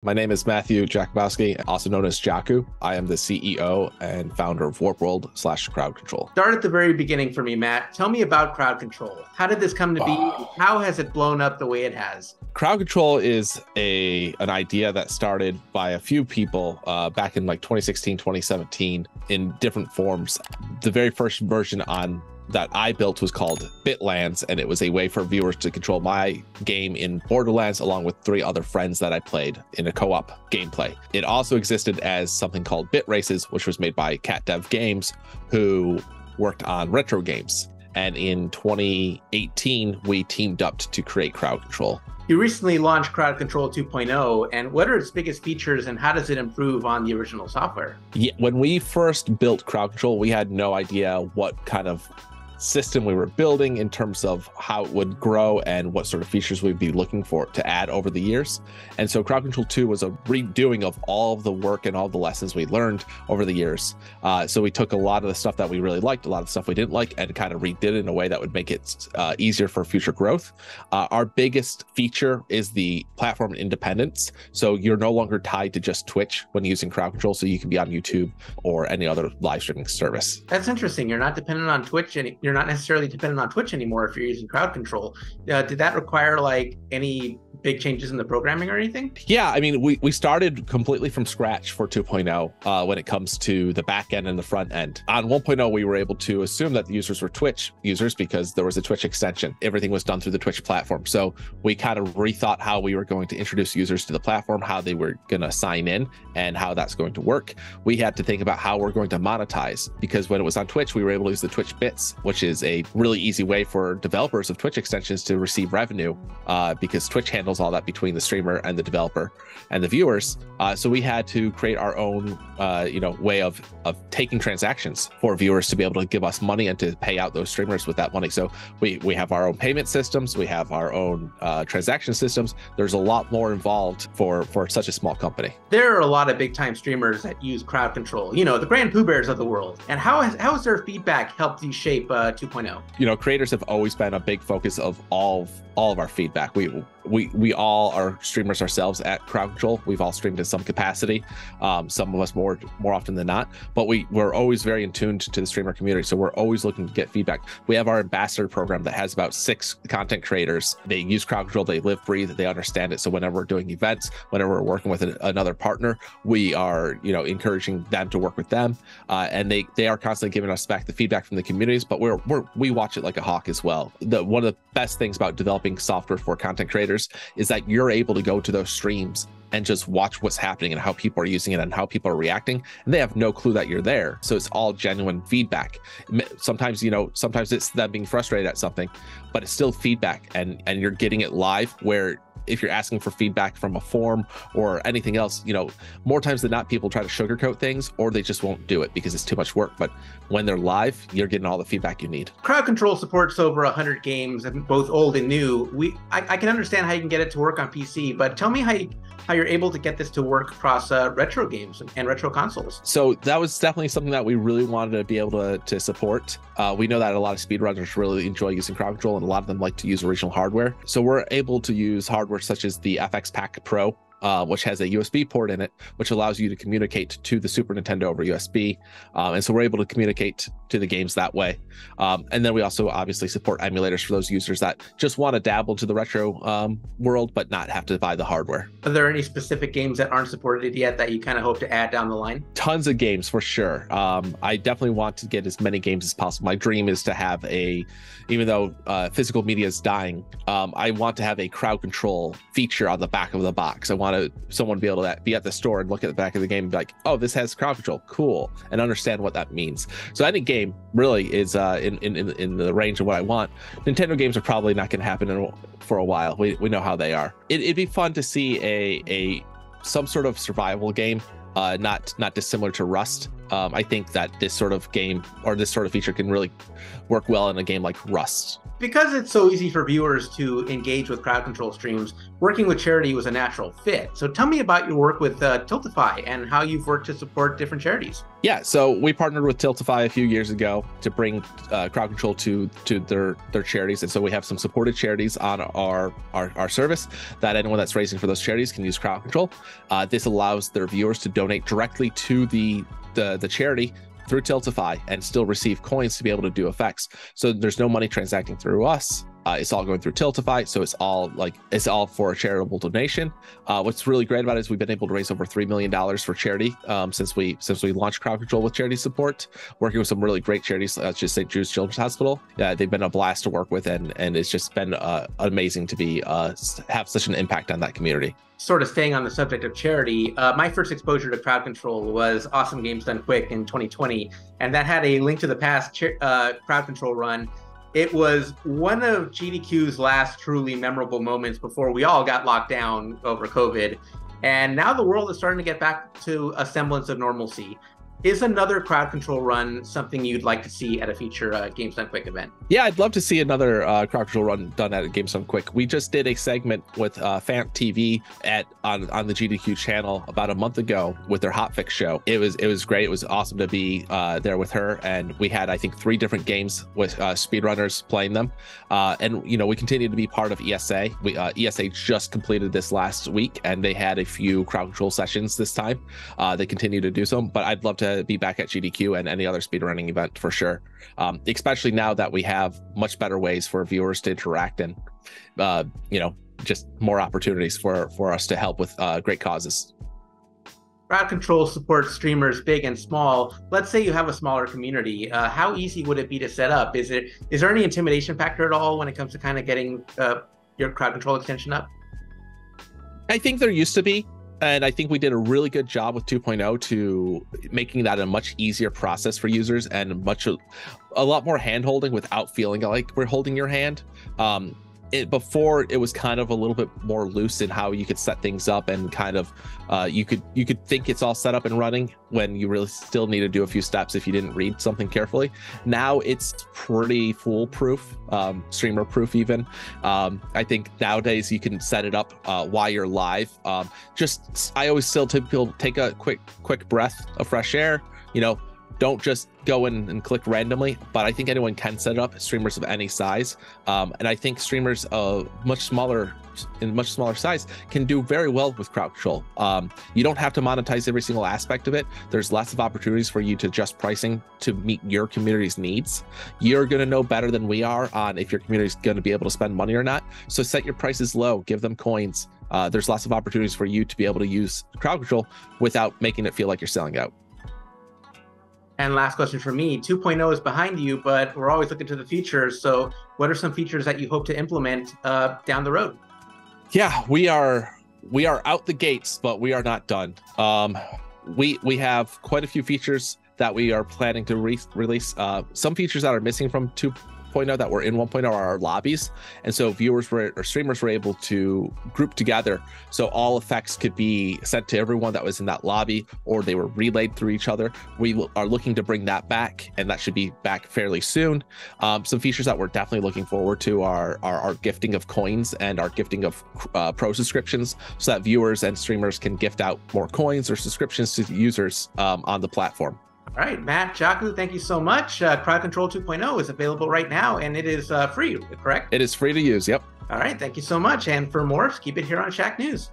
My name is Matthew Jakubowski, also known as Jaku. I am the CEO and founder of Warp World / Crowd Control. Start at the very beginning for me, Matt. Tell me about Crowd Control. How did this come to be? How has it blown up the way it has? Crowd Control is an idea that started by a few people back in like 2016, 2017 in different forms. The very first version that I built was called Bitlands, and it was a way for viewers to control my game in Borderlands along with 3 other friends that I played in a co-op gameplay. It also existed as something called Bit Races, which was made by Cat Dev Games, who worked on retro games. And in 2018, we teamed up to create Crowd Control. You recently launched Crowd Control 2.0, and what are its biggest features and how does it improve on the original software? Yeah, when we first built Crowd Control, we had no idea what kind of system we were building in terms of how it would grow and what sort of features we'd be looking for to add over the years. And so Crowd Control 2 was a redoing of all of the work and all the lessons we learned over the years. So we took a lot of the stuff that we really liked, a lot of the stuff we didn't like, and kind of redid it in a way that would make it easier for future growth. Our biggest feature is the platform independence. So you're no longer tied to just Twitch when using Crowd Control, so you can be on YouTube or any other live streaming service. That's interesting. You're not dependent on Twitch, and you're not necessarily dependent on Twitch anymore if you're using Crowd Control. Did that require like any big changes in the programming or anything? Yeah, I mean, we started completely from scratch for 2.0 when it comes to the back end and the front end. On 1.0, we were able to assume that the users were Twitch users because there was a Twitch extension. Everything was done through the Twitch platform. So we kind of rethought how we were going to introduce users to the platform, how they were going to sign in, and how that's going to work. We had to think about how we're going to monetize, because when it was on Twitch, we were able to use the Twitch bits, which is a really easy way for developers of Twitch extensions to receive revenue because Twitch handles all that between the streamer and the developer and the viewers. So we had to create our own way of taking transactions for viewers to be able to give us money and to pay out those streamers with that money. So we have our own payment systems, we have our own transaction systems. There's a lot more involved for such a small company. There are a lot of big time streamers that use Crowd Control, the Grand Pooh Bears of the world. And how has their feedback helped you shape 2.0? Creators have always been a big focus of all of our feedback. We all are streamers ourselves at Crowd Control. We've all streamed in some capacity, some of us more often than not, but we're always very in tune to the streamer community. So we're always looking to get feedback. We have our ambassador program that has about 6 content creators. They use Crowd Control, they live, breathe, they understand it. So whenever we're doing events, whenever we're working with another partner, we are encouraging them to work with them, and they are constantly giving us back the feedback from the communities, but we watch it like a hawk as well. One of the best things about developing software for content creators is that you're able to go to those streams and just watch what's happening and how people are using it and how people are reacting, and they have no clue that you're there. So it's all genuine feedback. Sometimes it's them being frustrated at something, but it's still feedback, and you're getting it live, where if you're asking for feedback from a forum or anything else, more times than not, people try to sugarcoat things, or they just won't do it because it's too much work. But when they're live, you're getting all the feedback you need. Crowd Control supports over 100 games, both old and new. I can understand how you can get it to work on PC, but tell me how you're able to get this to work across retro games and retro consoles. So that was definitely something that we really wanted to be able to support. We know that a lot of speedrunners really enjoy using Crowd Control, and a lot of them like to use original hardware. So we're able to use hardware such as the FX Pack Pro, which has a USB port in it, which allows you to communicate to the Super Nintendo over USB. And so we're able to communicate to the games that way. And then we also obviously support emulators for those users that just want to dabble to the retro world, but not have to buy the hardware. Are there any specific games that aren't supported yet that you kind of hope to add down the line? Tons of games for sure. I definitely want to get as many games as possible. My dream is to have even though physical media is dying, I want to have a Crowd Control feature on the back of the box. I want someone to be able to be at the store and look at the back of the game and be like, oh, this has Crowd Control, cool, and understand what that means. So any game really is in the range of what I want. Nintendo games are probably not going to happen for a while. We know how they are. It'd be fun to see some sort of survival game, not dissimilar to Rust, I think that this sort of game or this sort of feature can really work well in a game like Rust. Because it's so easy for viewers to engage with crowd control streams, working with charity was a natural fit. So tell me about your work with Tiltify and how you've worked to support different charities. Yeah, so we partnered with Tiltify a few years ago to bring crowd control to their charities, and so we have some supported charities on our service that anyone that's raising for those charities can use crowd control. This allows their viewers to donate directly to the charity through Tiltify and still receive coins to be able to do effects. So there's no money transacting through us. It's all going through Tiltify, so it's all for a charitable donation. What's really great about it is we've been able to raise over $3 million for charity since we launched crowd control with charity support, working with some really great charities, such as St. Jude's Children's Hospital. They've been a blast to work with, and it's just been amazing to be have such an impact on that community. Sort of staying on the subject of charity, my first exposure to crowd control was Awesome Games Done Quick in 2020, and that had a Link to the Past crowd control run. It was one of GDQ's last truly memorable moments before we all got locked down over COVID. And now the world is starting to get back to a semblance of normalcy. Is another crowd control run something you'd like to see at a future Games Done Quick event? Yeah, I'd love to see another crowd control run done at a Games Done Quick. We just did a segment with Fant TV on the GDQ channel about a month ago with their hotfix show. It was great. It was awesome to be there with her, and we had, I think, 3 different games with speedrunners playing them. And we continue to be part of ESA. ESA just completed this last week, and they had a few crowd control sessions this time. They continue to do so, but I'd love to be back at GDQ and any other speedrunning event for sure, especially now that we have much better ways for viewers to interact and just more opportunities for us to help with great causes. Crowd control supports streamers big and small. Let's say you have a smaller community. How easy would it be to set up? Is there any intimidation factor at all when it comes to kind of getting your crowd control extension up? I think there used to be. And I think we did a really good job with 2.0 to making that a much easier process for users and a lot more hand-holding without feeling like we're holding your hand. Before it was kind of a little bit more loose in how you could set things up, and kind of you could think it's all set up and running when you really still need to do a few steps if you didn't read something carefully. Now it's pretty foolproof, streamer proof even. I think nowadays you can set it up while you're live. I always still tell people, take a quick breath of fresh air. Don't just go in and click randomly, but I think anyone can set it up, streamers of any size. And I think streamers of much smaller size can do very well with crowd control. You don't have to monetize every single aspect of it. There's lots of opportunities for you to adjust pricing to meet your community's needs. You're going to know better than we are on if your community is going to be able to spend money or not. So set your prices low, give them coins. There's lots of opportunities for you to be able to use crowd control without making it feel like you're selling out. And last question for me, 2.0 is behind you, but we're always looking to the future. So what are some features that you hope to implement down the road? Yeah, we are out the gates, but we are not done. We have quite a few features that we are planning to release. Some features that are missing from 2.0 that were in 1.0 are our lobbies, and so streamers were able to group together, so all effects could be sent to everyone that was in that lobby, or they were relayed through each other. We are looking to bring that back, and that should be back fairly soon. Some features that we're definitely looking forward to are our gifting of coins and our gifting of pro subscriptions, so that viewers and streamers can gift out more coins or subscriptions to users on the platform. All right, Matt, Jaku, thank you so much. Crowd Control 2.0 is available right now, and it is free, correct? It is free to use, yep. All right, thank you so much. And for more, keep it here on Shacknews.